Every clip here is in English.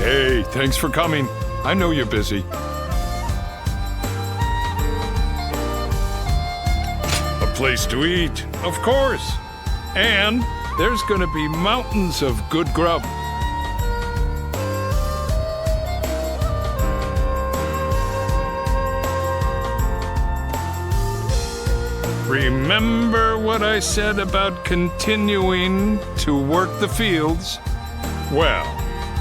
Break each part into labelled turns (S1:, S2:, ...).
S1: Hey, thanks for coming. I know you're busy. A place to eat, of course. And there's gonna be mountains of good grub. Remember what I said about continuing to work the fields? Well,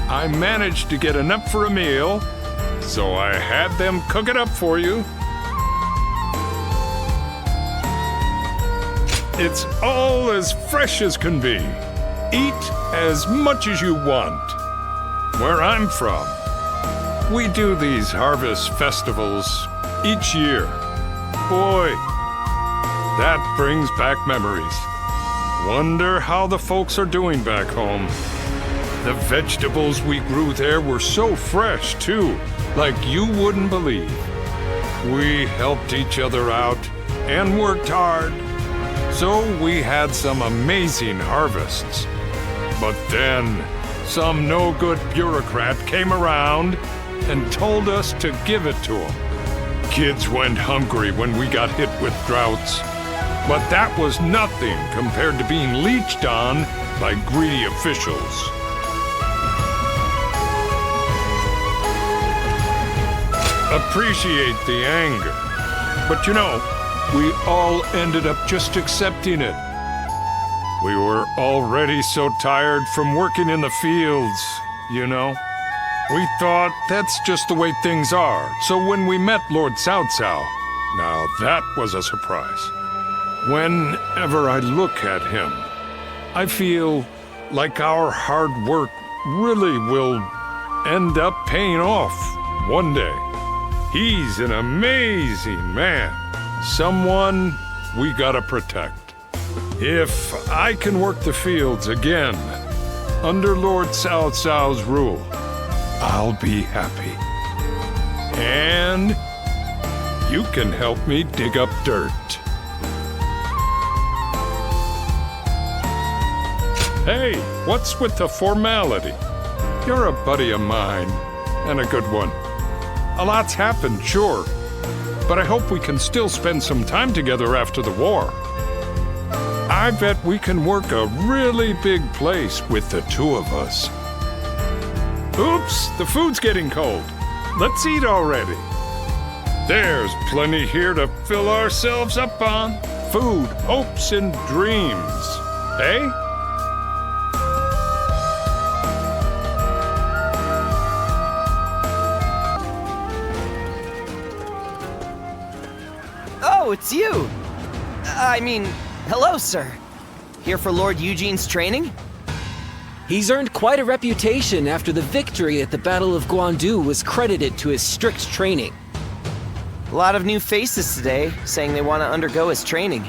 S1: I managed to get enough for a meal, so I had them cook it up for you. It's all as fresh as can be. Eat as much as you want. Where I'm from, we do these harvest festivals each year. Boy, that brings back memories. Wonder how the folks are doing back home. The vegetables we grew there were so fresh, too, like you wouldn't believe. We helped each other out and worked hard, so we had some amazing harvests. But then, some no-good bureaucrat came around and told us to give it to him. Kids went hungry when we got hit with droughts. But that was nothing compared to being leeched on by greedy officials. Appreciate the anger. But you know, we all ended up just accepting it. We were already so tired from working in the fields, you know. We thought that's just the way things are. So when we met Lord Cao Cao, now that was a surprise. Whenever I look at him, I feel like our hard work really will end up paying off one day. He's an amazing man, someone we gotta protect. If I can work the fields again, under Lord Cao Cao's rule, I'll be happy. And you can help me dig up dirt. Hey, what's with the formality? You're a buddy of mine, and a good one. A lot's happened, sure, but I hope we can still spend some time together after the war. I bet we can work a really big place with the two of us. Oops, the food's getting cold. Let's eat already. There's plenty here to fill ourselves up on. Food, hopes, and dreams. Eh?
S2: Oh, it's you! I mean, hello, sir. Here for Lord Eugene's training?
S3: He's earned quite a reputation after the victory at the Battle of Guandu was credited to his strict training.
S2: A lot of new faces today, saying they want to undergo his training.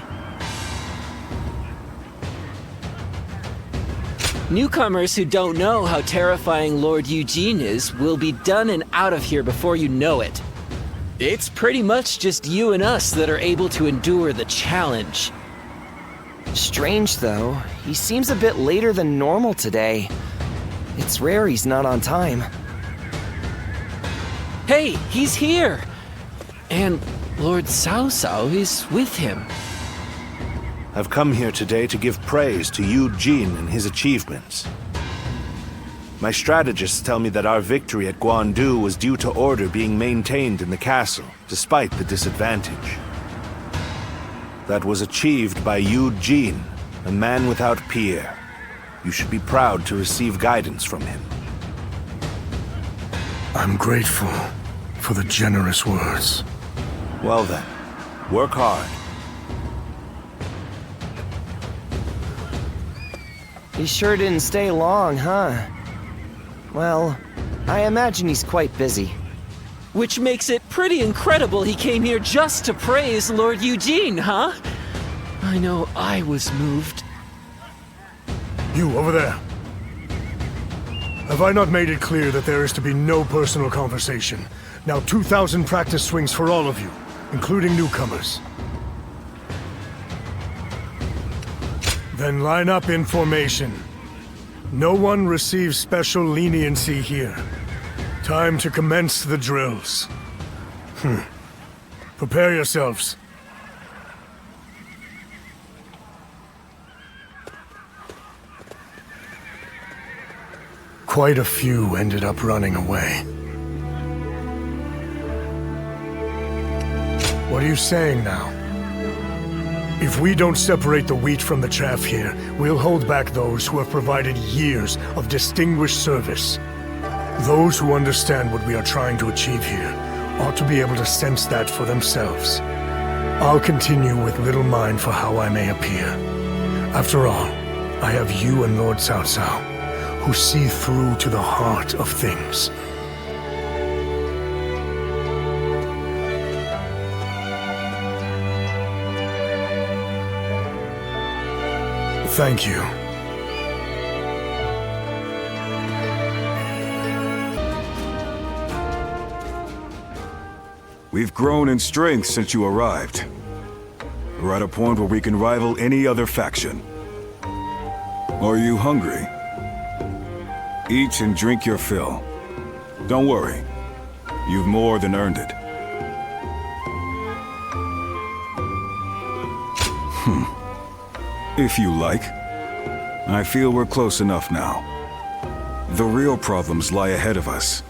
S3: Newcomers who don't know how terrifying Lord Eugene is will be done and out of here before you know it. It's pretty much just you and us that are able to endure the challenge.
S2: Strange, though. He seems a bit later than normal today. It's rare he's not on time.
S3: Hey, he's here! And Lord Cao Cao is with him.
S4: I've come here today to give praise to Eugene and his achievements. My strategists tell me that our victory at Guandu was due to order being maintained in the castle, despite the disadvantage. That was achieved by Eugene, a man without peer. You should be proud to receive guidance from him.
S5: I'm grateful for the generous words.
S4: Well then, work hard.
S2: He sure didn't stay long, huh? Well, I imagine he's quite busy.
S3: Which makes it pretty incredible he came here just to praise Lord Eugene, huh? I know I was moved.
S5: You, over there. Have I not made it clear that there is to be no personal conversation? Now 2,000 practice swings for all of you, including newcomers. Then line up in formation. No one receives special leniency here. Time to commence the drills. Prepare yourselves. Quite a few ended up running away. What are you saying now? If we don't separate the wheat from the chaff here, we'll hold back those who have provided years of distinguished service. Those who understand what we are trying to achieve here ought to be able to sense that for themselves. I'll continue with little mind for how I may appear. After all, I have you and Lord Cao Cao, who see through to the heart of things. Thank you.
S6: We've grown in strength since you arrived. We're at a point where we can rival any other faction. Are you hungry? Eat and drink your fill. Don't worry. You've more than earned it. If you like. I feel we're close enough now. The real problems lie ahead of us.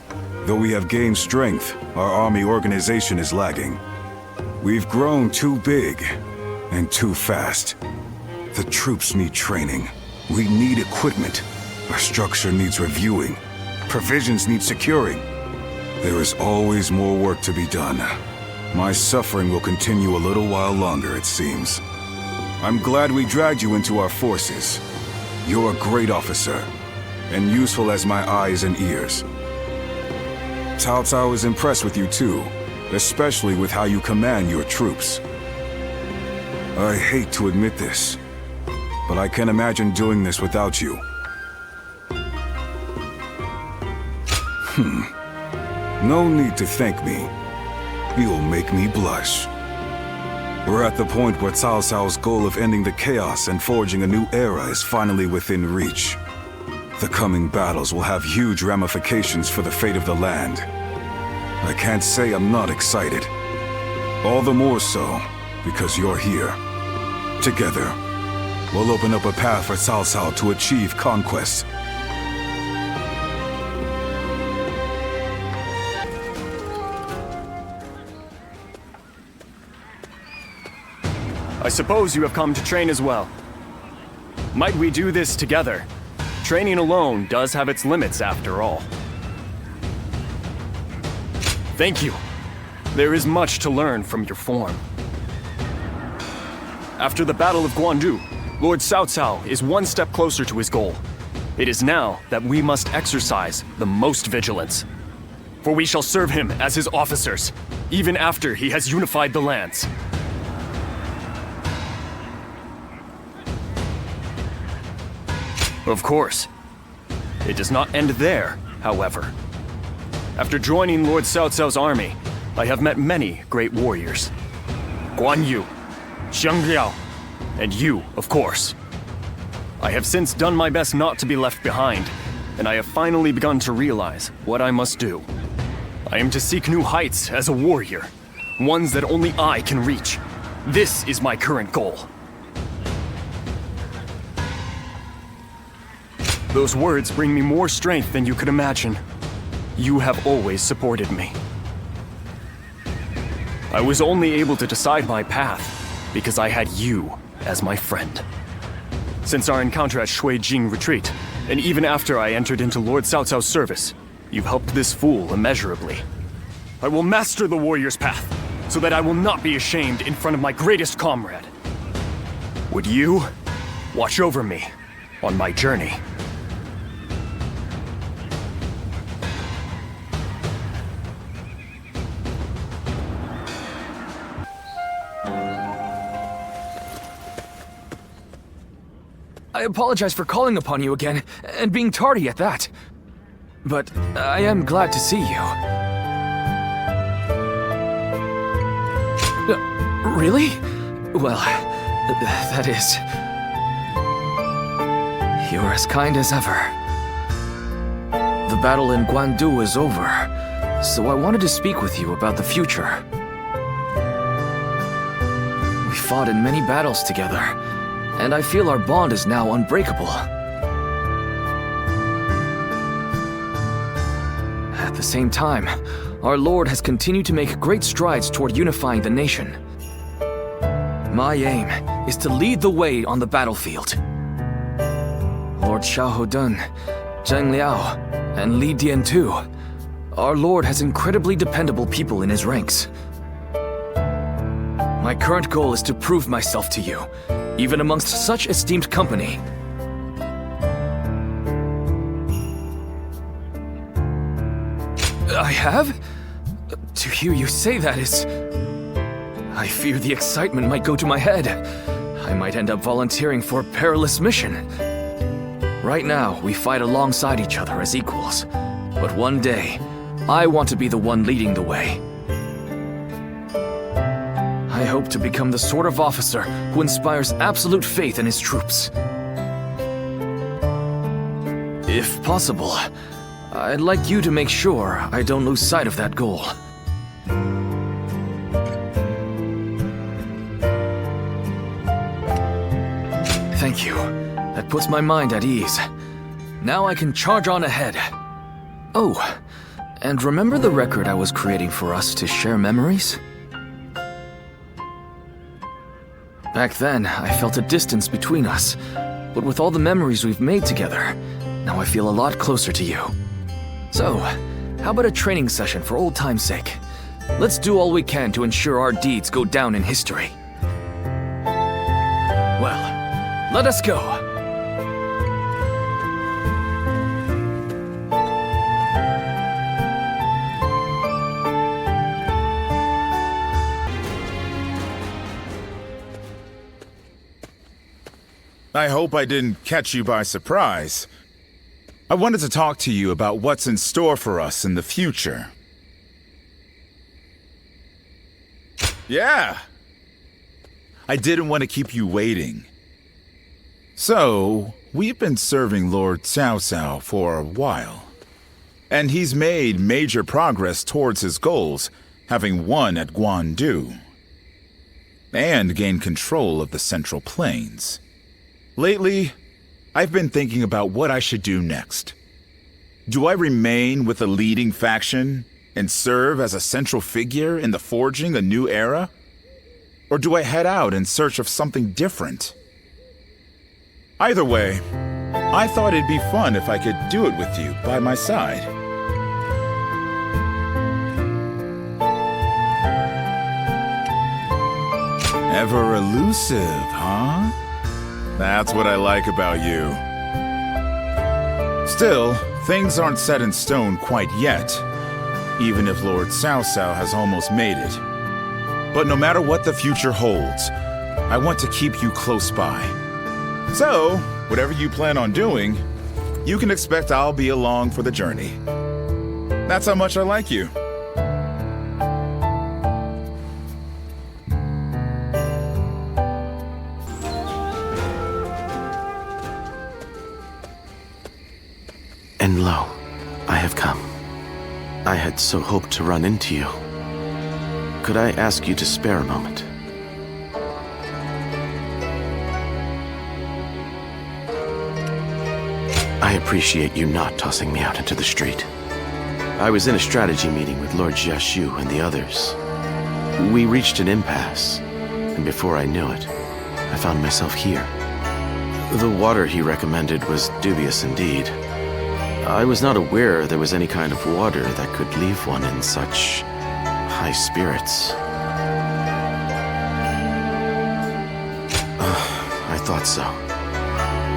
S6: Though we have gained strength, our army organization is lagging. We've grown too big and too fast. The troops need training. We need equipment. Our structure needs reviewing. Provisions need securing. There is always more work to be done. My suffering will continue a little while longer, it seems. I'm glad we dragged you into our forces. You're a great officer, and useful as my eyes and ears. Cao Cao is impressed with you too, especially with how you command your troops. I hate to admit this, but I can't imagine doing this without you. No need to thank me. You'll make me blush. We're at the point where Cao Cao's goal of ending the chaos and forging a new era is finally within reach. The coming battles will have huge ramifications for the fate of the land. I can't say I'm not excited. All the more so, because you're here. Together, we'll open up a path for Cao Cao to achieve conquest.
S7: I suppose you have come to train as well. Might we do this together? Training alone does have its limits after all. Thank you. There is much to learn from your form. After the Battle of Guandu, Lord Cao Cao is one step closer to his goal. It is now that we must exercise the most vigilance. For we shall serve him as his officers, even after he has unified the lands. Of course. It does not end there, however. After joining Lord Cao Cao's army, I have met many great warriors. Guan Yu, Xiang Liao, and you, of course. I have since done my best not to be left behind, and I have finally begun to realize what I must do. I am to seek new heights as a warrior, ones that only I can reach. This is my current goal. Those words bring me more strength than you could imagine. You have always supported me. I was only able to decide my path because I had you as my friend. Since our encounter at Shui Jing Retreat, and even after I entered into Lord Cao Cao's service, you've helped this fool immeasurably. I will master the warrior's path, so that I will not be ashamed in front of my greatest comrade. Would you watch over me on my journey?
S8: I apologize for calling upon you again, and being tardy at that. But I am glad to see you. Really? Well, that is... You're as kind as ever. The battle in Guandu is over. So I wanted to speak with you about the future. We fought in many battles together, and I feel our bond is now unbreakable. At the same time, our Lord has continued to make great strides toward unifying the nation. My aim is to lead the way on the battlefield. Lord Xiahou Dun, Zheng Liao, and Li Dian too. Our Lord has incredibly dependable people in his ranks. My current goal is to prove myself to you, even amongst such esteemed company. I have? To hear you say that is... I fear the excitement might go to my head. I might end up volunteering for a perilous mission. Right now, we fight alongside each other as equals. But one day, I want to be the one leading the way. I hope to become the sort of officer who inspires absolute faith in his troops. If possible, I'd like you to make sure I don't lose sight of that goal. Thank you. That puts my mind at ease. Now I can charge on ahead. Oh, and remember the record I was creating for us to share memories? Back then, I felt a distance between us, but with all the memories we've made together, now I feel a lot closer to you. So, how about a training session for old time's sake? Let's do all we can to ensure our deeds go down in history. Well, let us go.
S9: I hope I didn't catch you by surprise. I wanted to talk to you about what's in store for us in the future. Yeah! I didn't want to keep you waiting. So, we've been serving Lord Cao Cao for a while. And he's made major progress towards his goals, having won at Guandu. And gained control of the Central Plains. Lately, I've been thinking about what I should do next. Do I remain with the leading faction and serve as a central figure in the forging a new era? Or do I head out in search of something different? Either way, I thought it'd be fun if I could do it with you by my side. Ever elusive, huh? That's what I like about you. Still, things aren't set in stone quite yet, even if Lord Cao Cao has almost made it. But no matter what the future holds, I want to keep you close by. So, whatever you plan on doing, you can expect I'll be along for the journey. That's how much I like you.
S10: And lo, I have come. I had so hoped to run into you. Could I ask you to spare a moment? I appreciate you not tossing me out into the street. I was in a strategy meeting with Lord Jiashu and the others. We reached an impasse, and before I knew it, I found myself here. The water he recommended was dubious indeed. I was not aware there was any kind of water that could leave one in such high spirits. I thought so.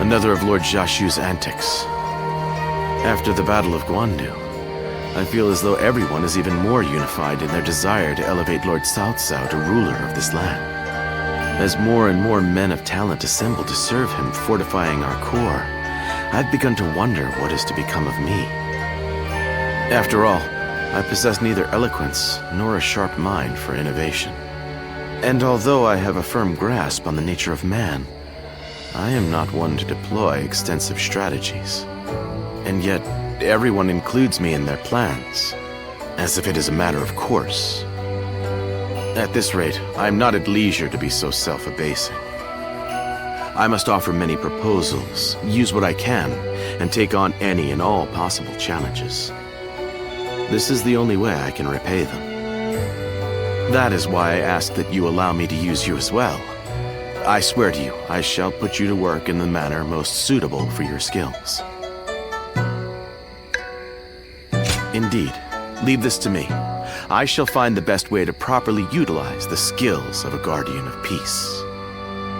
S10: Another of Lord Jiashu's antics. After the Battle of Guandu, I feel as though everyone is even more unified in their desire to elevate Lord Cao Cao to ruler of this land. As more and more men of talent assemble to serve him, fortifying our core, I've begun to wonder what is to become of me. After all, I possess neither eloquence nor a sharp mind for innovation. And although I have a firm grasp on the nature of man, I am not one to deploy extensive strategies. And yet, everyone includes me in their plans. as if it is a matter of course. At this rate, I am not at leisure to be so self-abasing. I must offer many proposals, use what I can, and take on any and all possible challenges. This is the only way I can repay them. That is why I ask that you allow me to use you as well. I swear to you, I shall put you to work in the manner most suitable for your skills. Indeed, leave this to me. I shall find the best way to properly utilize the skills of a guardian of peace.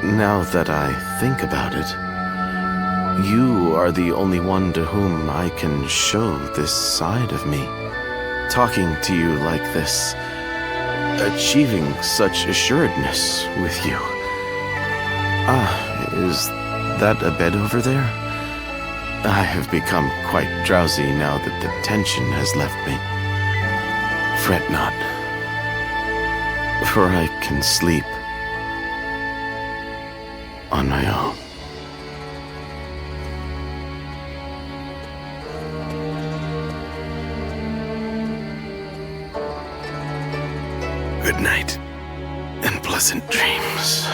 S10: Now that I think about it, you are the only one to whom I can show this side of me. Talking to you like this, achieving such assuredness with you. Is that a bed over there? I have become quite drowsy now that the tension has left me. Fret not, for I can sleep on my own. Good night, and pleasant dreams.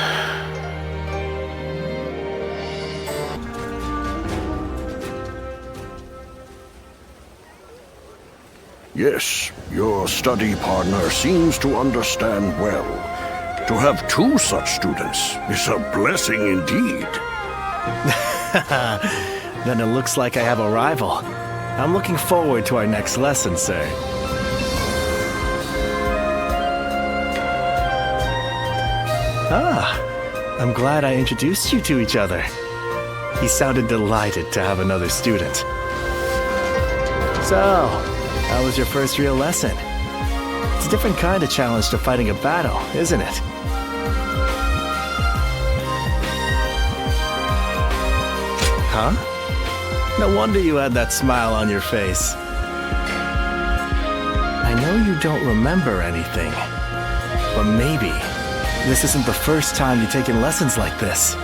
S11: Yes, your study partner seems to understand well. To have two such students is a blessing indeed.
S12: Then it looks like I have a rival. I'm looking forward to our next lesson, sir. I'm glad I introduced you to each other. He sounded delighted to have another student. So, how was your first real lesson? It's a different kind of challenge to fighting a battle, isn't it? Huh? No wonder you had that smile on your face. I know you don't remember anything, but maybe this isn't the first time you've taken lessons like this.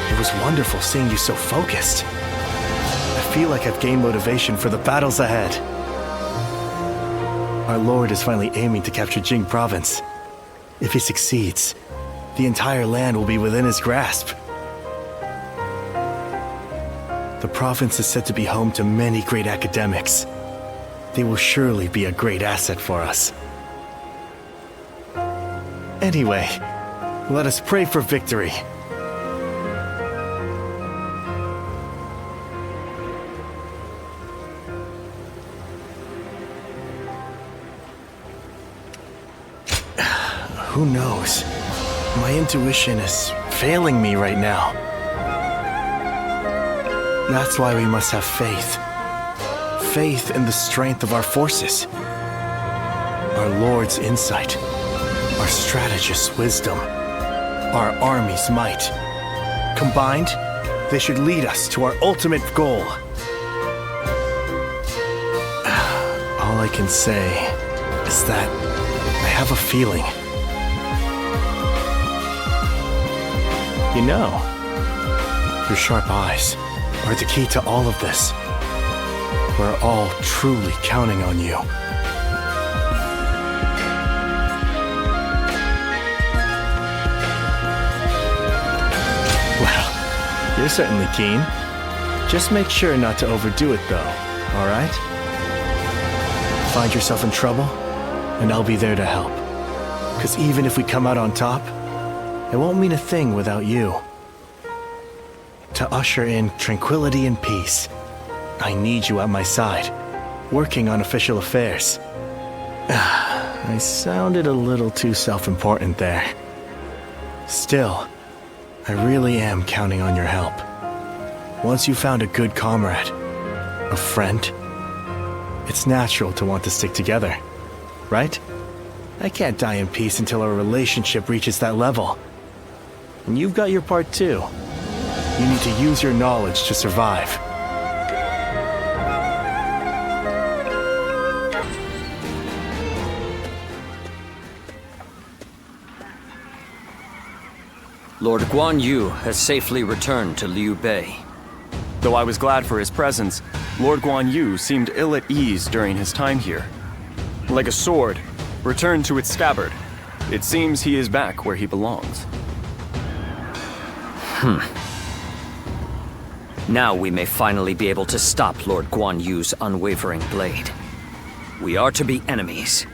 S12: It was wonderful seeing you so focused. I feel like I've gained motivation for the battles ahead. Our Lord is finally aiming to capture Jing Province. If he succeeds, the entire land will be within his grasp. The province is said to be home to many great academics. They will surely be a great asset for us. Anyway, let us pray for victory. Who knows? My intuition is failing me right now. That's why we must have faith. Faith in the strength of our forces. Our Lord's insight. Our strategist's wisdom. Our army's might. Combined, they should lead us to our ultimate goal. All I can say is that I have a feeling. You know, your sharp eyes are the key to all of this. We're all truly counting on you. Well, you're certainly keen. Just make sure not to overdo it, though, all right? Find yourself in trouble, and I'll be there to help. Because even if we come out on top, it won't mean a thing without you. To usher in tranquility and peace, I need you at my side, working on official affairs. I sounded a little too self-important there. Still, I really am counting on your help. Once you've found a good comrade, a friend, it's natural to want to stick together, right? I can't die in peace until our relationship reaches that level. And you've got your part too. You need to use your knowledge to survive.
S13: Lord Guan Yu has safely returned to Liu Bei.
S7: Though I was glad for his presence, Lord Guan Yu seemed ill at ease during his time here. Like a sword, returned to its scabbard, it seems he is back where he belongs.
S13: Now we may finally be able to stop Lord Guan Yu's unwavering blade. We are to be enemies.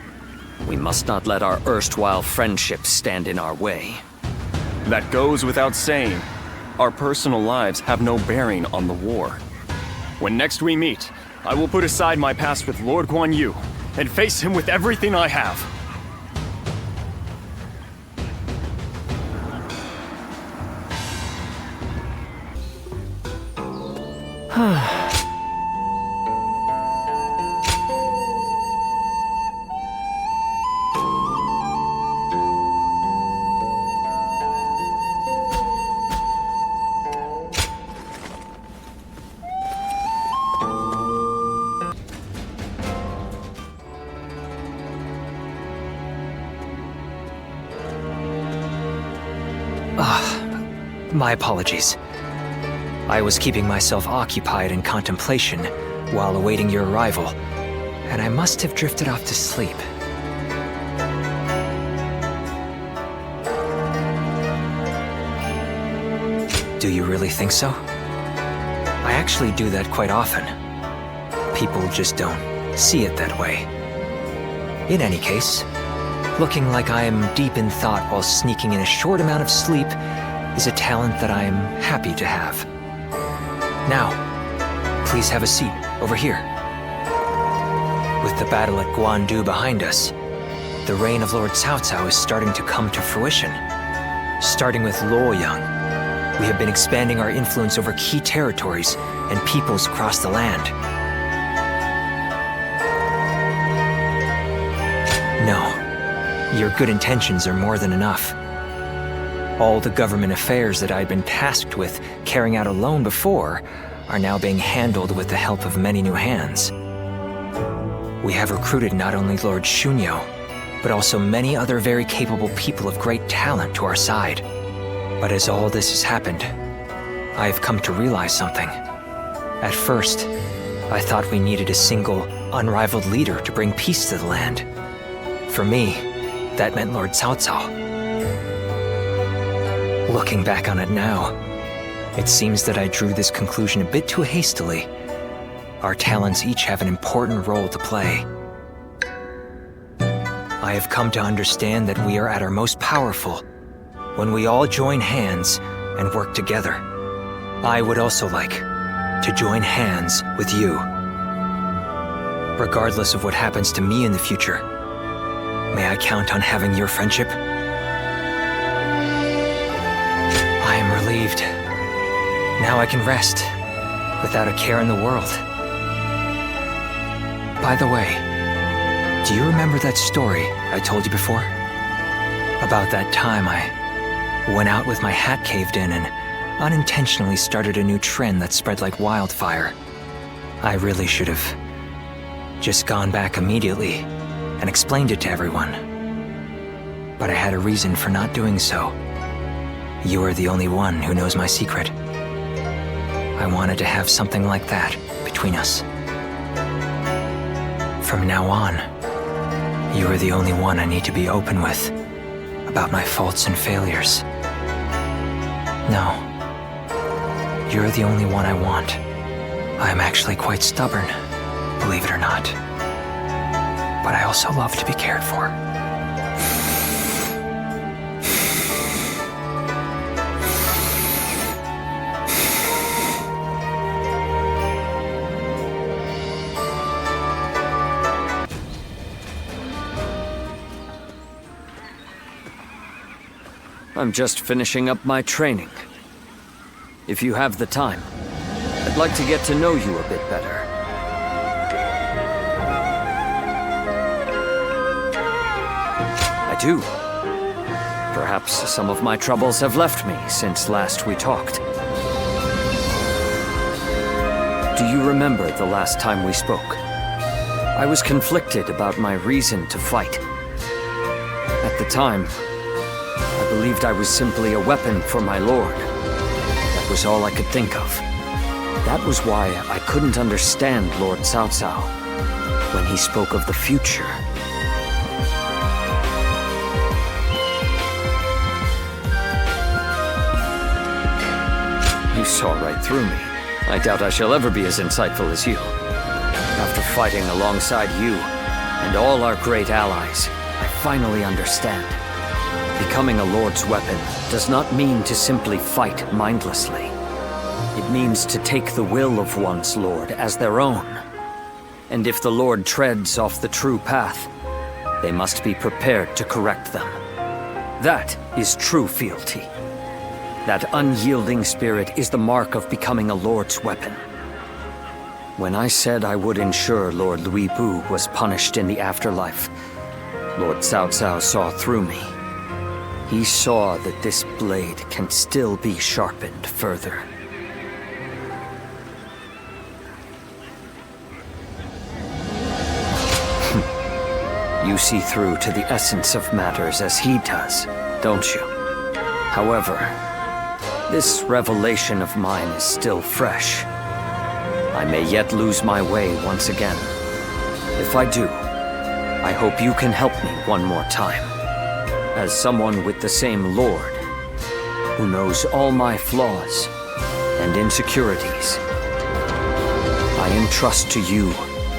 S13: We must not let our erstwhile friendships stand in our way.
S7: That goes without saying. Our personal lives have no bearing on the war. When next we meet, I will put aside my past with Lord Guan Yu and face him with everything I have.
S2: My apologies. I was keeping myself occupied in contemplation while awaiting your arrival, and I must have drifted off to sleep. Do you really think so? I actually do that quite often. People just don't see it that way. In any case, looking like I am deep in thought while sneaking in a short amount of sleep is a talent that I am happy to have. Now, please have a seat over here. With the battle at Guandu behind us, the reign of Lord Cao Cao is starting to come to fruition. Starting with Luoyang, we have been expanding our influence over key territories and peoples across the land. No, your good intentions are more than enough. All the government affairs that I'd been tasked with carrying out alone before are now being handled with the help of many new hands. We have recruited not only Lord Shunyo, but also many other very capable people of great talent to our side. But as all this has happened, I have come to realize something. At first, I thought we needed a single, unrivaled leader to bring peace to the land. For me, that meant Lord Cao Cao. Looking back on it now, it seems that I drew this conclusion a bit too hastily. Our talents each have an important role to play. I have come to understand that we are at our most powerful when we all join hands and work together. I would also like to join hands with you. Regardless of what happens to me in the future, may I count on having your friendship? I am relieved. Now I can rest, without a care in the world. By the way, do you remember that story I told you before? About that time I went out with my hat caved in and unintentionally started a new trend that spread like wildfire. I really should have just gone back immediately and explained it to everyone. But I had a reason for not doing so. You are the only one who knows my secret. I wanted to have something like that between us. From now on, you are the only one I need to be open with about my faults and failures. No, you're the only one I want. I am actually quite stubborn, believe it or not. But I also love to be cared for.
S13: I'm just finishing up my training. If you have the time, I'd like to get to know you a bit better. I do. Perhaps some of my troubles have left me since last we talked. Do you remember the last time we spoke? I was conflicted about my reason to fight. At the time, I believed I was simply a weapon for my lord. That was all I could think of. That was why I couldn't understand Lord Cao Cao when he spoke of the future. You saw right through me. I doubt I shall ever be as insightful as you. After fighting alongside you and all our great allies, I finally understand. Becoming a Lord's weapon does not mean to simply fight mindlessly. It means to take the will of one's Lord as their own. And if the Lord treads off the true path, they must be prepared to correct them. That is true fealty. That unyielding spirit is the mark of becoming a Lord's weapon. When I said I would ensure Lord Louis Bu was punished in the afterlife, Lord Cao Cao saw through me. He saw that this blade can still be sharpened further. You see through to the essence of matters as he does, don't you? However, this revelation of mine is still fresh. I may yet lose my way once again. If I do, I hope you can help me one more time. As someone with the same Lord, who knows all my flaws and insecurities, I entrust to you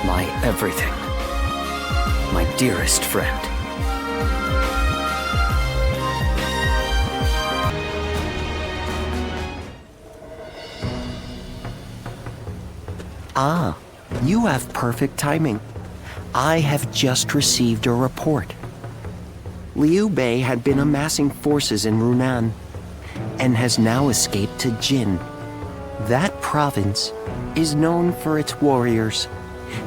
S13: my everything, my dearest friend.
S14: Ah, you have perfect timing. I have just received a report. Liu Bei had been amassing forces in Runan and has now escaped to Jin. That province is known for its warriors.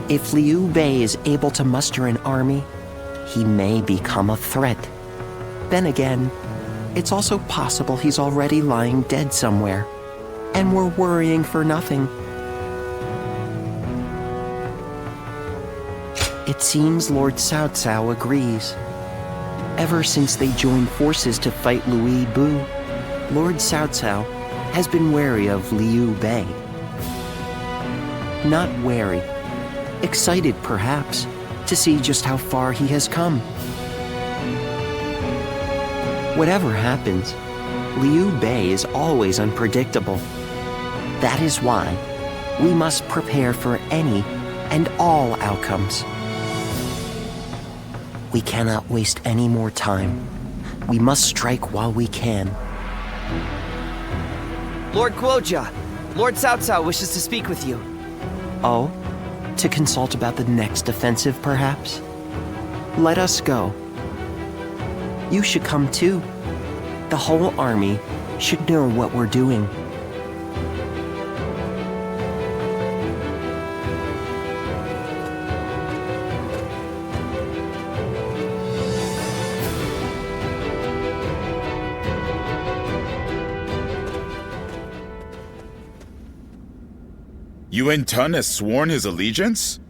S14: If Liu Bei is able to muster an army, he may become a threat. Then again, it's also possible he's already lying dead somewhere, and we're worrying for nothing. It seems Lord Cao Cao agrees. Ever since they joined forces to fight Louis Bu, Lord Cao Cao has been wary of Liu Bei. Not wary, excited perhaps, to see just how far he has come. Whatever happens, Liu Bei is always unpredictable. That is why we must prepare for any and all outcomes. We cannot waste any more time. We must strike while we can.
S15: Lord Guojia, Lord Cao Cao wishes to speak with you.
S14: Oh? To consult about the next offensive, perhaps? Let us go. You should come too. The whole army should know what we're doing.
S9: Yuan Tun has sworn his allegiance?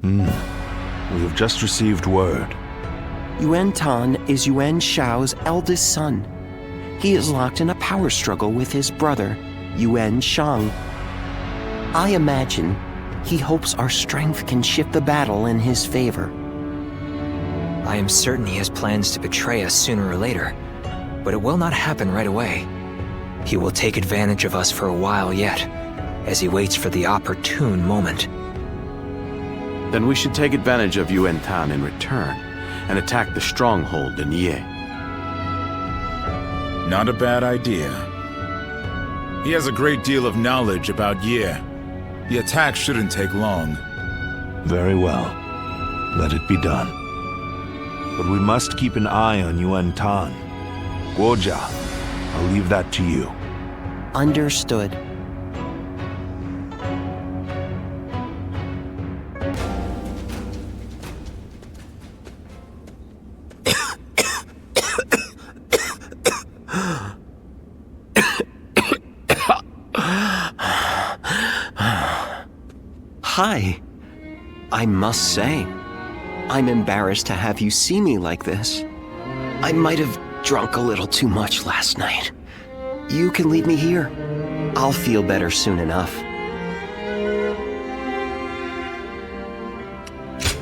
S4: We have just received word.
S14: Yuan Tan is Yuan Shao's eldest son. He is locked in a power struggle with his brother, Yuan Shang. I imagine he hopes our strength can shift the battle in his favor.
S2: I am certain he has plans to betray us sooner or later, but it will not happen right away. He will take advantage of us for a while yet, as he waits for the opportune moment.
S10: Then we should take advantage of Yuan Tan in return and attack the stronghold in Ye.
S9: Not a bad idea. He has a great deal of knowledge about Ye. The attack shouldn't take long.
S4: Very well. Let it be done. But we must keep an eye on Yuan Tan. Guojia, I'll leave that to you.
S14: Understood. Hi. I must say, I'm embarrassed to have you see me like this. I might have drunk a little too much last night. You can leave me here. I'll feel better soon enough.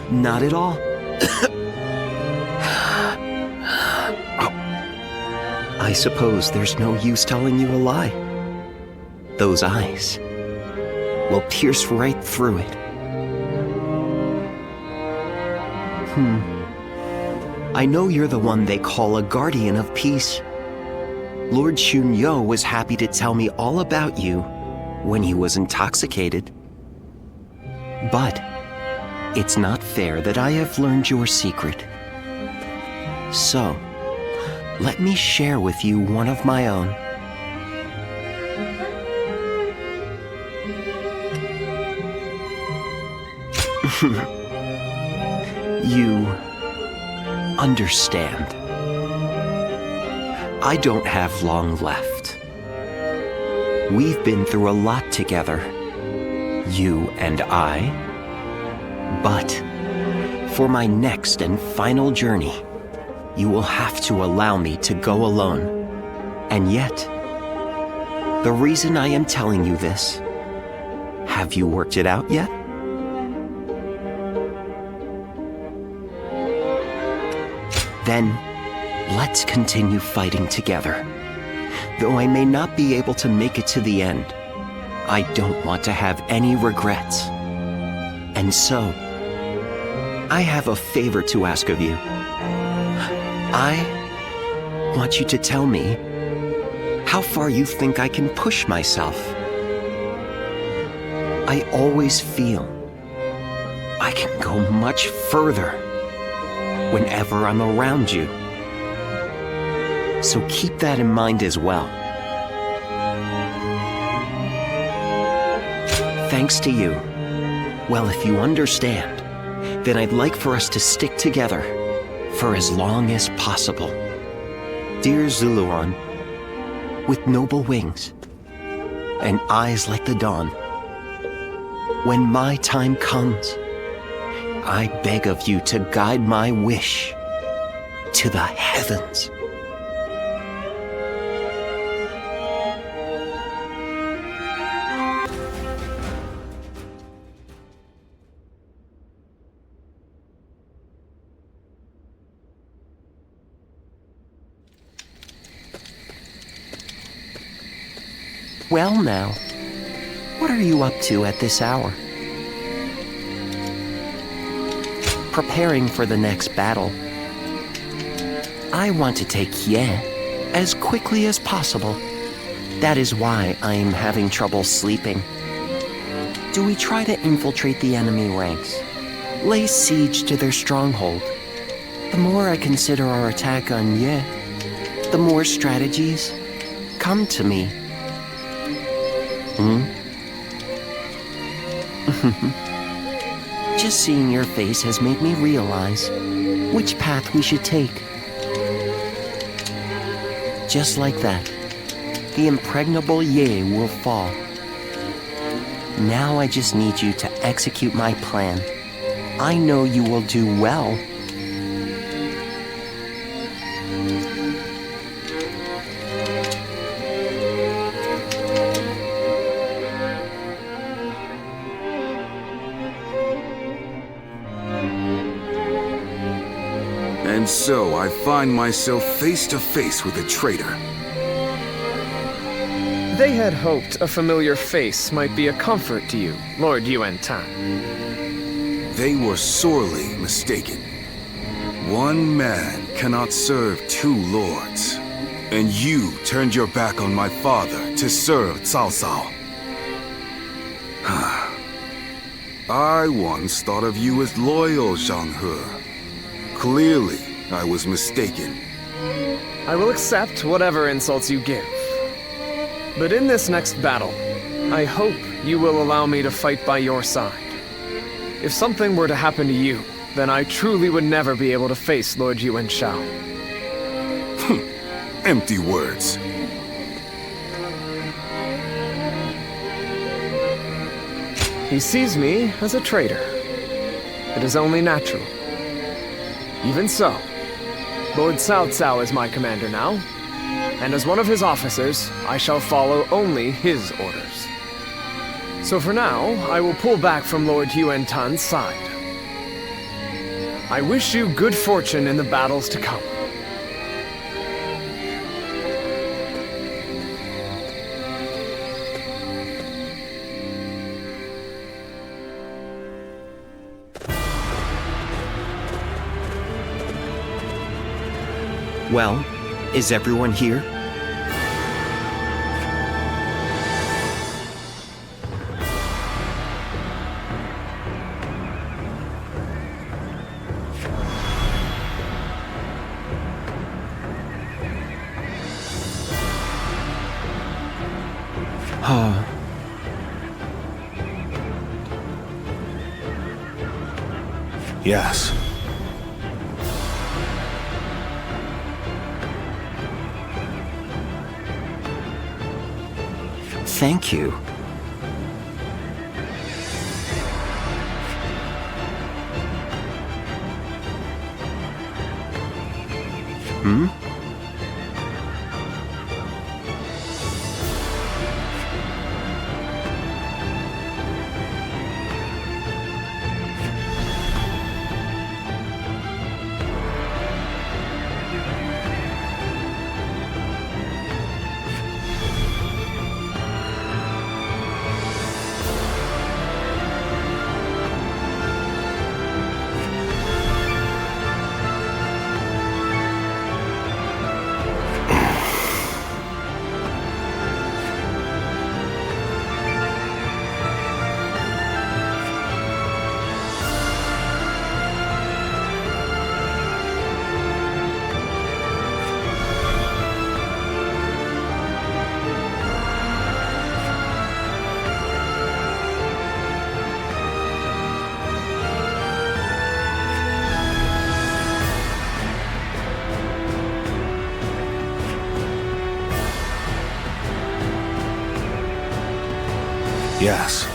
S14: Not at all. I suppose there's no use telling you a lie. Those eyes will pierce right through it. I know you're the one they call a guardian of peace. Lord Shunyo was happy to tell me all about you when he was intoxicated. But it's not fair that I have learned your secret. So, let me share with you one of my own. You understand. I don't have long left. We've been through a lot together, you and I. But for my next and final journey, you will have to allow me to go alone. And yet, the reason I am telling you this, have you worked it out yet? Then, let's continue fighting together. Though I may not be able to make it to the end, I don't want to have any regrets. And so, I have a favor to ask of you. I want you to tell me how far you think I can push myself. I always feel I can go much further whenever I'm around you. So keep that in mind as well. Thanks to you. Well, if you understand, then I'd like for us to stick together for as long as possible. Dear Zuluan, with noble wings and eyes like the dawn, when my time comes, I beg of you to guide my wish to the heavens. Well now, what are you up to at this hour? Preparing for the next battle. I want to take Ye as quickly as possible. That is why I am having trouble sleeping. Do we try to infiltrate the enemy ranks? Lay siege to their stronghold? The more I consider our attack on Ye, the more strategies come to me. Just seeing your face has made me realize which path we should take. Just like that, the impregnable Ye will fall. Now I just need you to execute my plan. I know you will do well.
S6: And so I find myself face to face with a traitor.
S8: They had hoped a familiar face might be a comfort to you, Lord Yuan Tan.
S6: They were sorely mistaken. One man cannot serve two lords. And you turned your back on my father to serve Cao Cao. I once thought of you as loyal, Zhang He. Clearly, I was mistaken.
S8: I will accept whatever insults you give. But in this next battle, I hope you will allow me to fight by your side. If something were to happen to you, then I truly would never be able to face Lord Yuan Shao.
S6: Empty words.
S8: He sees me as a traitor. It is only natural. Even so, Lord Cao Cao is my commander now, and as one of his officers, I shall follow only his orders. So for now, I will pull back from Lord Yuan Tan's side.
S12: I wish you good fortune in the battles to come.
S14: Well, is everyone here?
S4: Yes.
S14: Thank you. Hmm?
S4: Yes.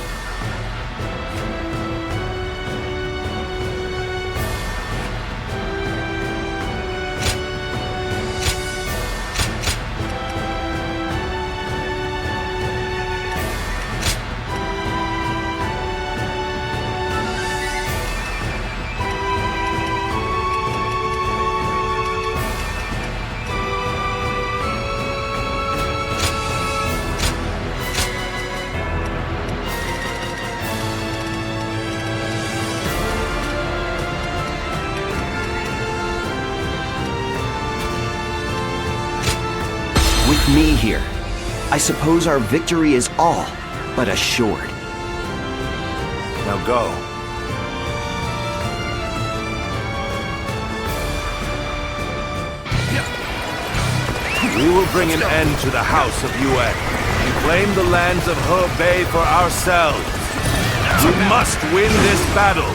S14: With me here, I suppose our victory is all but assured.
S4: Now go. We will bring an end to the House of Yue and claim the lands of Hebei for ourselves. We must win this battle.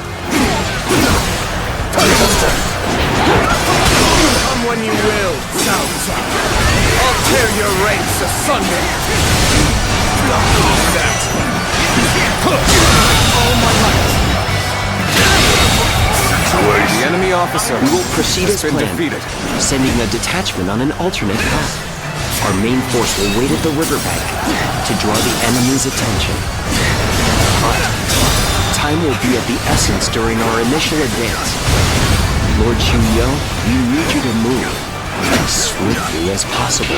S12: Come when you will, Cao Cao. I'll tear your ranks asunder. That. All my might.
S7: The enemy officer
S14: We will proceed
S7: has
S14: as
S7: been
S14: planned,
S7: defeated.
S14: sending a detachment on an alternate path. Our main force will wait at the riverbank to draw the enemy's attention. Time will be of the essence during our initial advance. Lord Xunyo, we need you to move as swiftly as possible.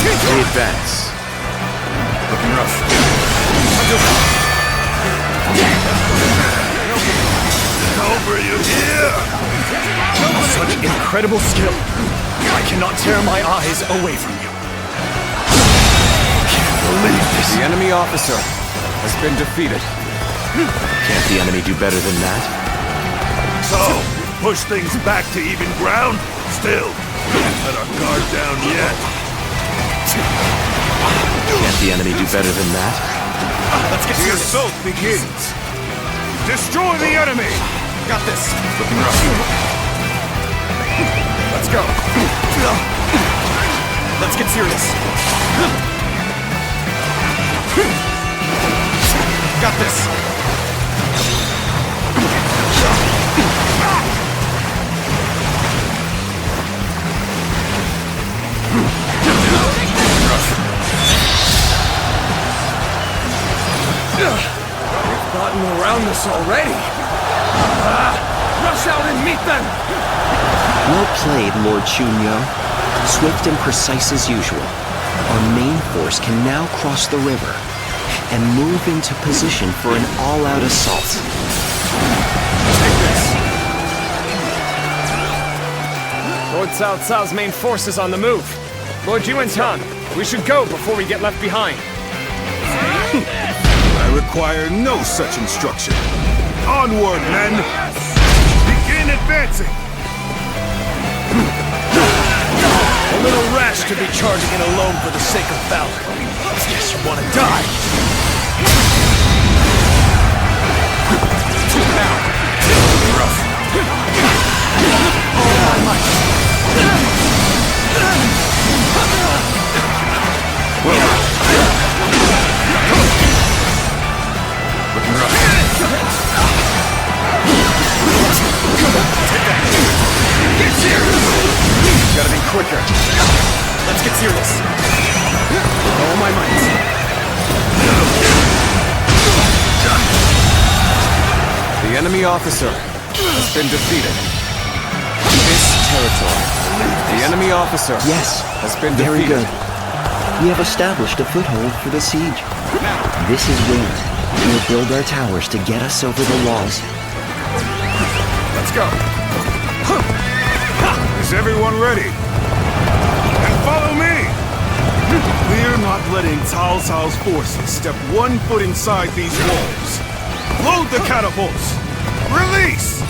S10: We advance.
S7: Looking rough.
S1: Over you here!
S12: Such incredible skill. I cannot tear my eyes away from you. Can't believe this.
S7: The enemy officer has been defeated.
S10: Can't the enemy do better than that?
S1: So, push things back to even ground? Still, can't let our guard down yet.
S10: Can't the enemy do better than that?
S7: Let's get
S1: The
S7: serious.
S1: assault begins. Destroy the enemy!
S7: Got this. Looking rough. Let's go. Let's get serious. Got this.
S12: We've gotten around
S8: around us already. Rush out and meet them!
S14: Well played, Lord Chunyo. Swift and precise as usual. Our main force can now cross the river and move into position for an all-out assault.
S7: Take this! Lord Cao Cao's main force is on the move. Lord Yuan-tan, we should go before we get left behind.
S6: I require no such instruction. Onward, men! Begin advancing!
S12: A little rash to be charging in alone for the sake of valor. Guess you wanna die!
S6: Now! Rough!
S12: All my might!
S6: Looking rough.
S7: Take that! Get serious! Gotta be quicker. Let's get serious. With all my might. The enemy officer has been defeated. This territory. The enemy officer
S14: Yes,
S7: has been
S14: very
S7: defeated.
S14: good. We have established a foothold for the siege. This is wait. We'll build our towers to get us over the walls.
S7: Let's go.
S6: Is everyone ready? And follow me! We're not letting Cao Cao's forces step 1 foot inside these walls. Load the catapults! Release!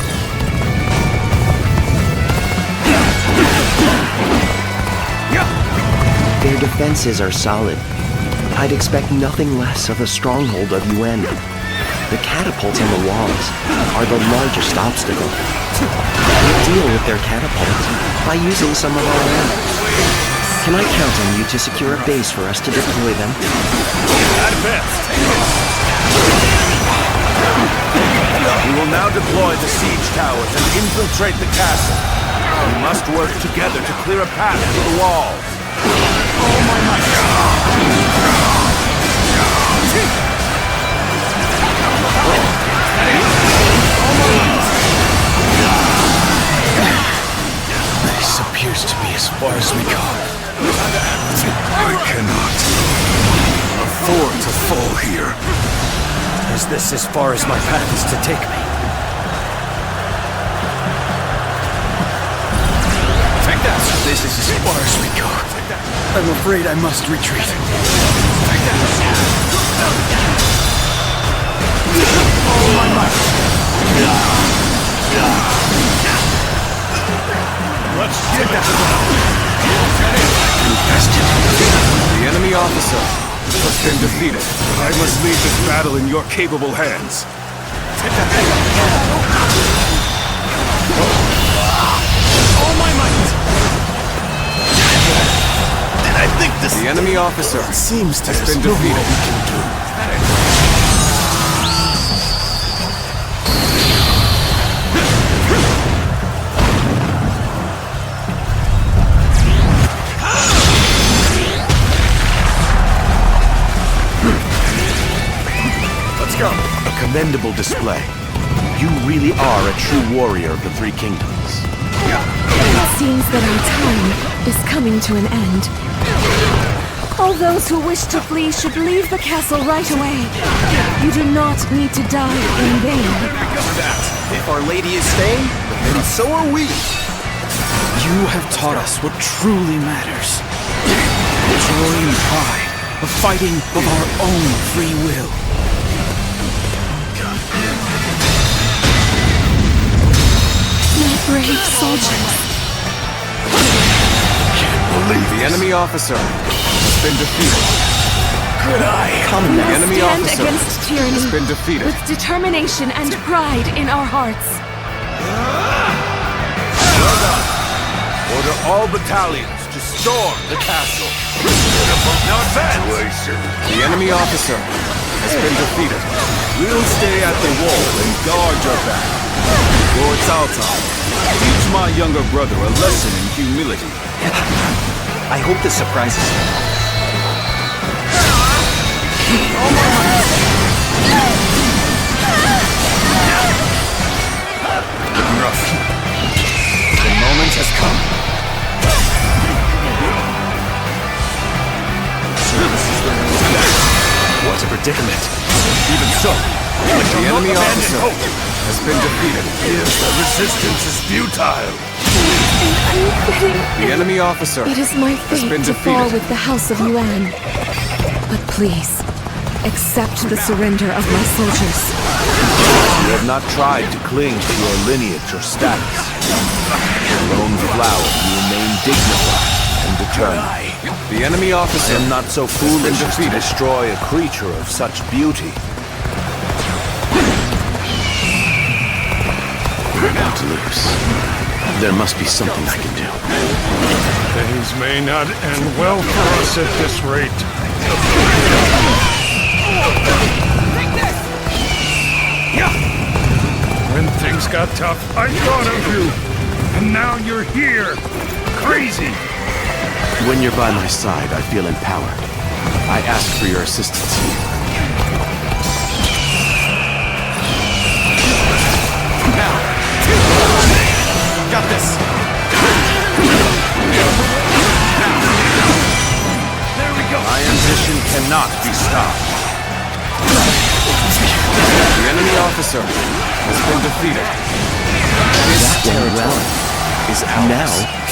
S14: Their defenses are solid. I'd expect nothing less of a stronghold of Yuan. The catapults on the walls are the largest obstacle. We'll deal with their catapults by using some of our own. Can I count on you to secure a base for us to deploy them?
S6: At best. We will now deploy the siege towers and infiltrate the castle. We must work together to clear a path to the walls. Oh my
S12: This appears to be as far as we go.
S6: I cannot afford to fall here.
S12: Is this as far as my path is to take me?
S7: Take that.
S12: This is as far as we go. I'm afraid I must retreat.
S7: Take that.
S12: All my might.
S6: Let's get that.
S7: The enemy officer has been defeated.
S6: I must leave this battle in your capable hands.
S12: All my might. And I think this
S7: The enemy officer
S12: seems to
S7: has been
S12: no more
S7: defeated.
S12: we can do.
S7: Let's go.
S10: A commendable display. You really are a true warrior of the Three Kingdoms.
S16: It seems that our time is coming to an end. All those who wish to flee should leave the castle right away. You do not need to die in vain.
S12: If Our Lady is staying, then so are we. You have taught us what truly matters. The joy and pride of fighting of our own free will.
S16: My brave soldiers.
S7: The enemy officer has been defeated.
S12: Could I?
S16: We
S7: The
S16: will
S7: enemy
S16: stand
S7: officer
S16: against tyranny
S7: has been defeated.
S16: with determination and pride in our hearts.
S6: Well done. Order all battalions to storm the castle. Now advance!
S7: The enemy officer has been defeated.
S6: We'll stay at the wall and guard your back. Lord Cao Cao, teach my younger brother a lesson in humility.
S2: I hope this surprises you.
S7: such a predicament. Even so, the enemy officer has been defeated.
S11: The resistance is futile.
S7: The enemy officer
S16: It is my
S7: has
S16: fate
S7: been
S16: to fall
S7: defeated.
S16: with the House of Yuan. But please, accept the surrender of my soldiers.
S4: You have not tried to cling to your lineage or status. Your own flower, you remain dignified and determined.
S7: The enemy officer
S4: I am not so foolish as to destroy a creature of such beauty.
S10: We're about to lose. There must be something I can do.
S1: Things may not end well for us at this rate. When things got tough, I thought of you. And now you're here. Crazy.
S10: When you're by my side, I feel empowered. I ask for your assistance.
S7: Now! Got this!
S4: There we go. My ambition cannot be stopped.
S7: The enemy officer has been defeated.
S14: That went well. Now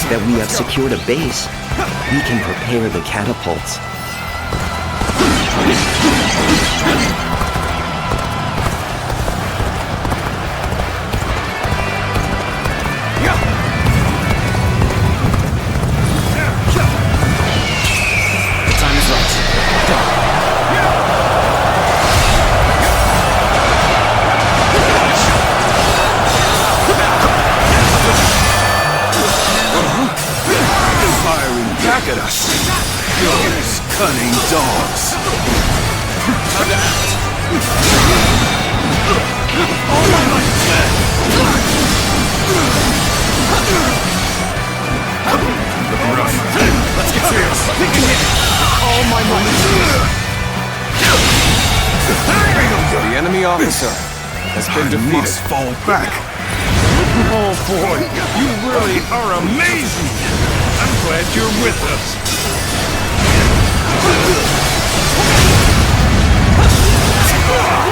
S14: that we have secured a base, we can prepare the catapults.
S7: The time is right.
S4: Firing back at us. Those cunning dogs.
S7: Time to act. Let's get serious. All my might. The enemy officer has been defeated.
S4: Must fall back.
S1: Oh boy, you really are amazing. I'm glad you're with us.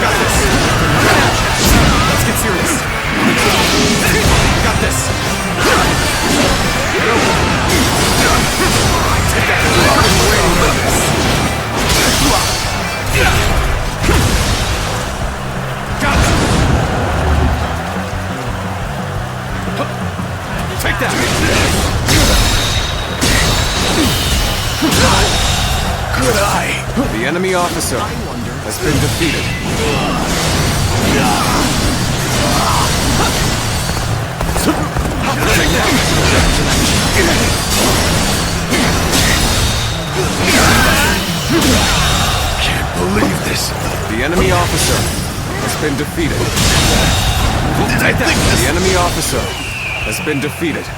S7: Got this. Let's get serious. Got this. Take that. Got it. Take that.
S4: Good eye.
S7: The enemy officer has been defeated.
S4: Can't believe this.
S7: The enemy officer has been defeated.
S4: Did I think this?
S7: The enemy officer has been defeated. Is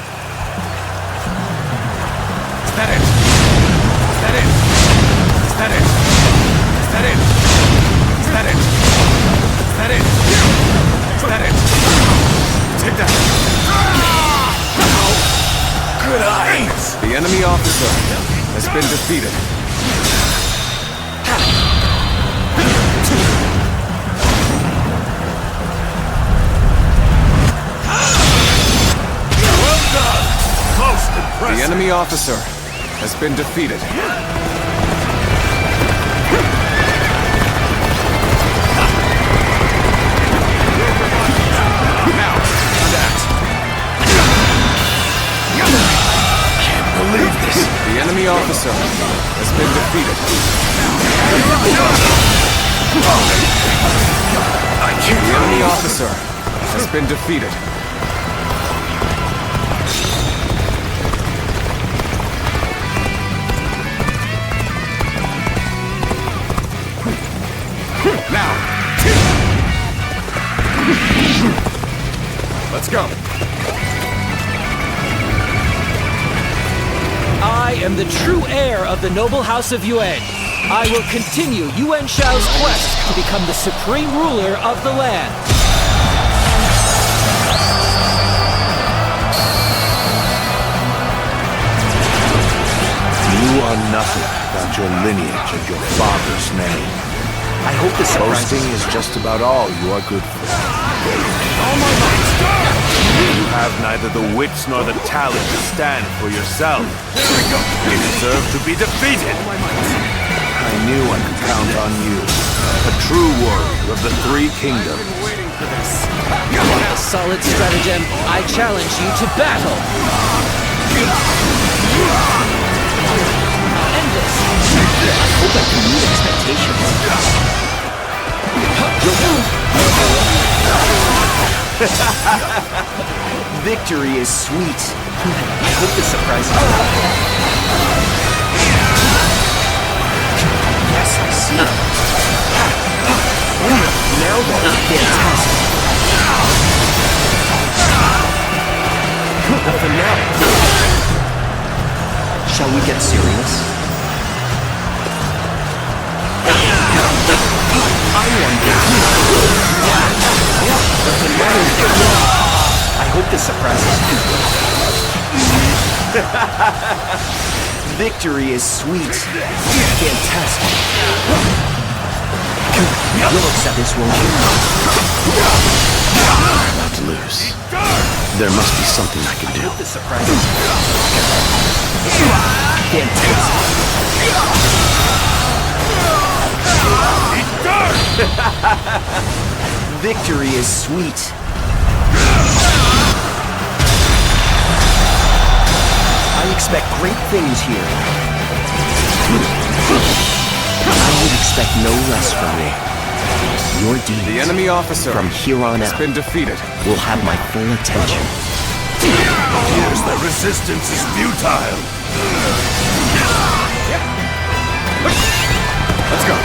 S7: that it? Is that it? Is that it? Is that it? Is that it? Is that it? Is that it? Take that.
S4: Good eye.
S7: The enemy officer has been defeated.
S4: Well done. Most impressive.
S7: The enemy officer has been defeated. Now, on that.
S4: Can't believe this.
S7: The enemy officer has been defeated. The enemy officer has been defeated. Now! Let's go!
S3: I am the true heir of the noble house of Yuan. I will continue Yuan Shao's quest to become the supreme ruler of the land.
S4: You are nothing without your lineage and your father's name.
S14: I hope this surprises
S4: Boasting is just about all you are good for. You have neither the wits nor the talent to stand for yourself. You deserve to be defeated. I knew I could count on you. A true warrior of the Three Kingdoms.
S3: A solid stratagem. I challenge you to battle. End this.
S14: I hope I can meet expectations. Victory is sweet. I hope this surprises you. Yes, I see. Now then, fantastic. The finale. Shall we get serious? I wonder. I hope this surprises you. Victory is sweet. Fantastic. You'll accept this, won't you?
S10: Not to lose. There must be something I can do.
S14: I hope this surprises you. Fantastic. Victory is sweet. I expect great things here. I would expect no less from me. Your deeds,
S7: The enemy officer
S14: from here on
S7: has
S14: out,
S7: been defeated.
S14: will have my full attention.
S4: Here's the resistance is futile.
S7: Let's go.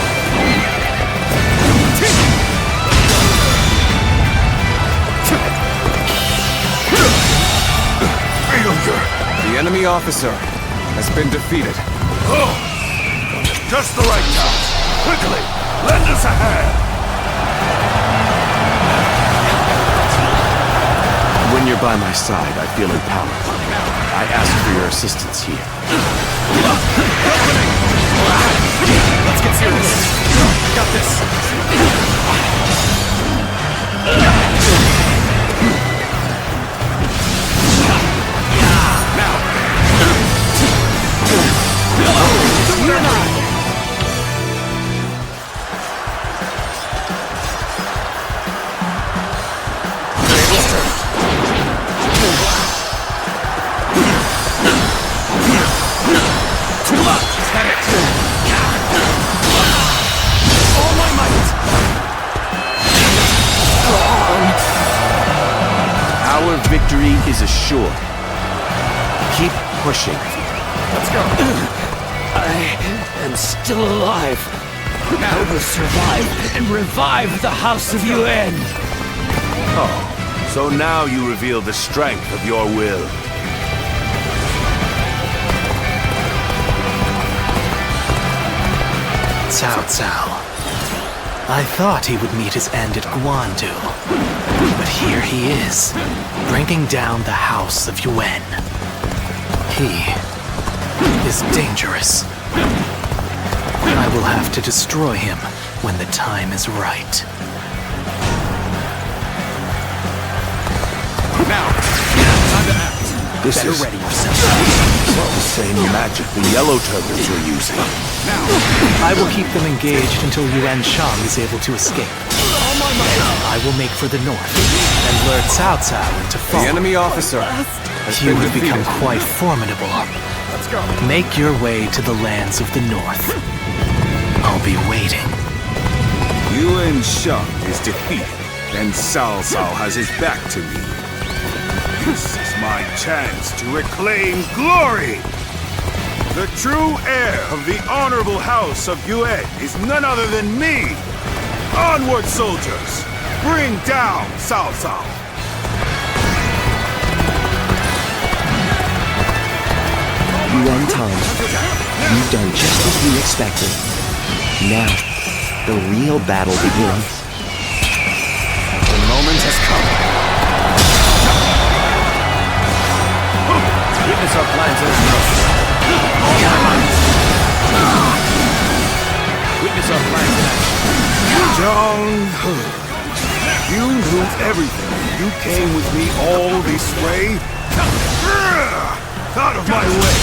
S7: The enemy officer has been defeated.
S4: Oh! Just the right time. Quickly, lend us a hand.
S10: When you're by my side, I feel empowered. I ask for your assistance here.
S7: Let's get serious. Got this.
S10: Our victory is assured. Keep pushing.
S7: Let's go.
S3: I am still alive. I will survive and revive the House of Yuan.
S4: Oh, so now you reveal the strength of your will.
S12: Cao Cao. I thought he would meet his end at Guandu. But here he is, bringing down the House of Yuan. He is dangerous. I will have to destroy him when the time is right.
S7: Now, time to act.
S4: This
S14: Better
S4: is
S14: ready yourself.
S4: the same magic the Yellow Turtles were using.
S12: I will keep them engaged until Yuan Shang is able to escape. I will make for the north and lure Cao Cao into
S7: The
S12: fall.
S7: enemy officer has
S12: He
S7: been
S12: would become
S7: defeated.
S12: quite formidable.
S7: Let's go.
S12: Make your way to the lands of the north. I'll be waiting.
S6: Yuan Shang is defeated, and Cao Cao has his back to me.
S4: This is my chance to reclaim glory! The true heir of the honorable house of Yuan is none other than me! Onward, soldiers! Bring down Cao Cao!
S14: Yuan Tang, you've done just as we expected. Now, the real battle begins.
S7: The moment has come. Witness our plans in action. Witness our plans in action.
S11: Jong-He, you knew everything. You came with me all this way? Out of my way!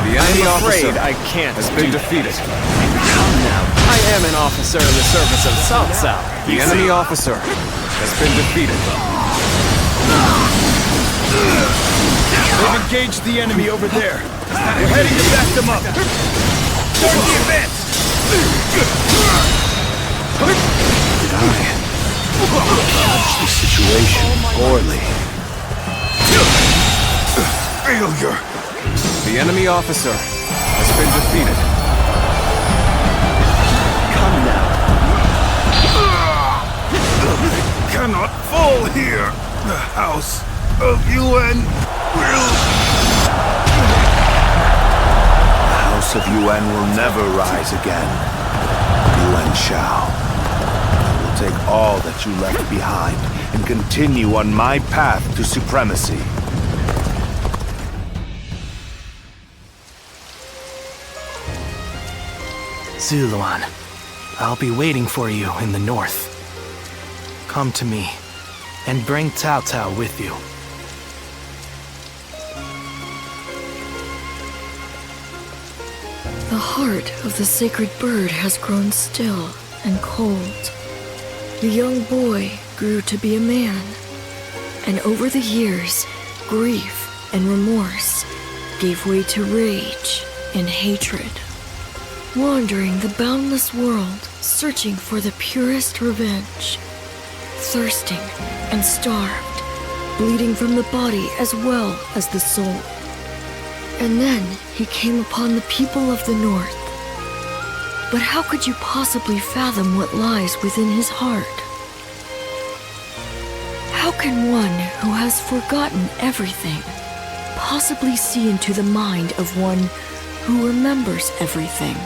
S7: The enemy officer I can't has been defeated. Now, I am an officer in the service of Cao Cao. The enemy officer has been defeated.
S11: They've engaged the enemy over there. We're heading to back them up. Start the advance!
S4: Judge the situation poorly.
S11: Failure!
S7: The enemy officer has been defeated.
S11: Come now. It cannot fall here. The House of UN will...
S4: The House of UN will never rise again. Yuan Shao. I will take all that you left behind and continue on my path to supremacy.
S12: Zuluan, I'll be waiting for you in the north. Come to me, and bring Cao Cao with you.
S16: The heart of the sacred bird has grown still and cold. The young boy grew to be a man, and over the years, grief and remorse gave way to rage and hatred. Wandering the boundless world, searching for the purest revenge. Thirsting and starved, bleeding from the body as well as the soul. And then he came upon the people of the North. But how could you possibly fathom what lies within his heart? How can one who has forgotten everything possibly see into the mind of one who remembers everything?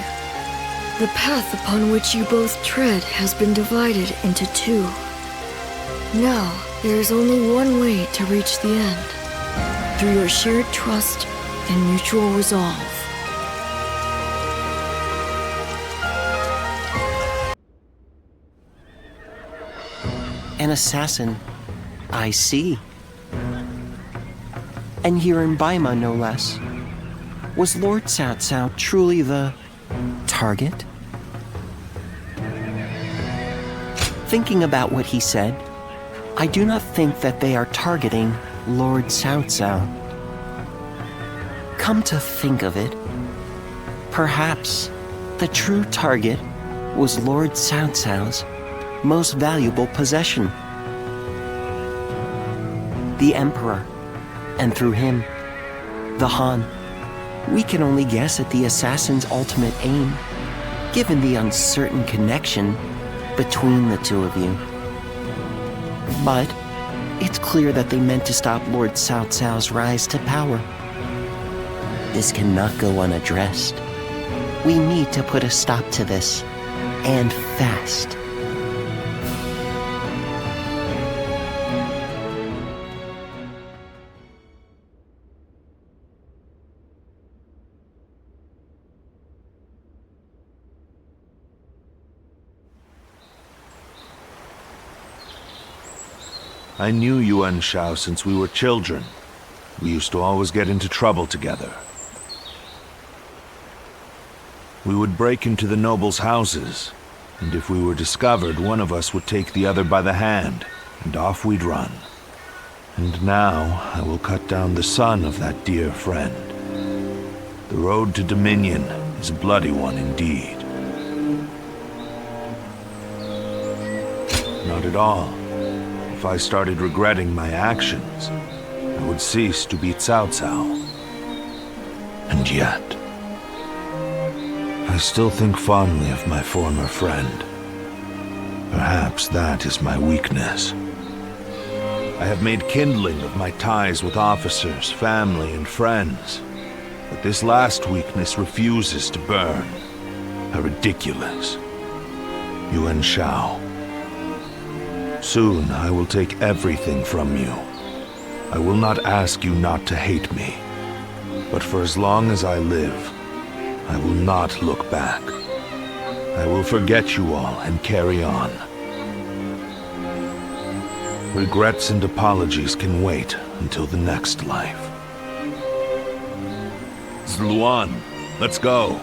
S16: The path upon which you both tread has been divided into two. Now, there is only one way to reach the end, through your shared trust and mutual resolve.
S14: An assassin, I see. And here in Baima, no less. Was Lord Cao Cao truly the target? Thinking about what he said, I do not think that they are targeting Lord Cao Cao. Come to think of it, perhaps the true target was Lord Cao Cao's most valuable possession. The Emperor, and through him, the Han. We can only guess at the assassin's ultimate aim, given the uncertain connection between the two of you. But it's clear that they meant to stop Lord Cao Cao's rise to power. This cannot go unaddressed. We need to put a stop to this, and fast.
S4: I knew Yuan Shao since we were children. We used to always get into trouble together. We would break into the nobles' houses, and if we were discovered, one of us would take the other by the hand, and off we'd run. And now I will cut down the son of that dear friend. The road to Dominion is a bloody one indeed. Not at all. If I started regretting my actions, I would cease to be Cao Cao. And yet, I still think fondly of my former friend. Perhaps that is my weakness. I have made kindling of my ties with officers, family, and friends, but this last weakness refuses to burn. How ridiculous. Yuan Shao. Soon I will take everything from you. I will not ask you not to hate me, but for as long as I live, I will not look back. I will forget you all and carry on. Regrets and apologies can wait until the next life. Zluan, let's go.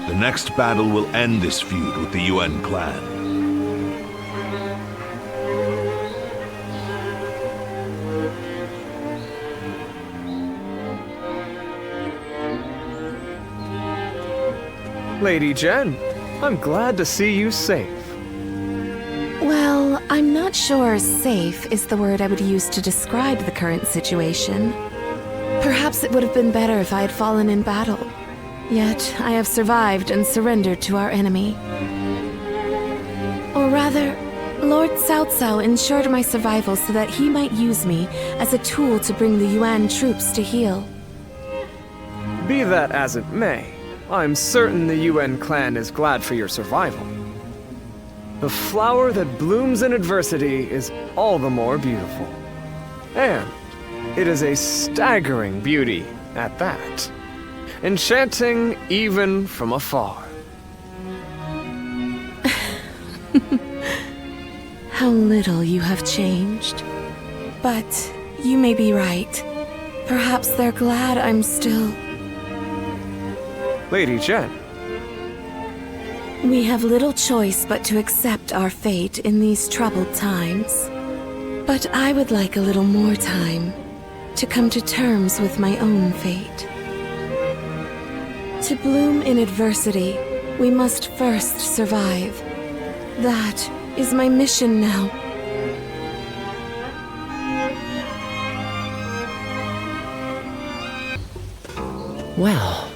S4: The next battle will end this feud with the Yuan clan.
S17: Lady Jen, I'm glad to see you safe.
S16: Well, I'm not sure safe is the word I would use to describe the current situation. Perhaps it would have been better if I had fallen in battle. Yet, I have survived and surrendered to our enemy. Or rather, Lord Cao Cao ensured my survival so that he might use me as a tool to bring the Yuan troops to heel.
S17: Be that as it may, I'm certain the Yuan clan is glad for your survival. The flower that blooms in adversity is all the more beautiful. And it is a staggering beauty at that. Enchanting even from afar.
S16: How little you have changed. But you may be right. Perhaps they're glad I'm still...
S17: Lady Jen.
S16: We have little choice but to accept our fate in these troubled times. But I would like a little more time to come to terms with my own fate. To bloom in adversity, we must first survive. That is my mission now.
S14: Well,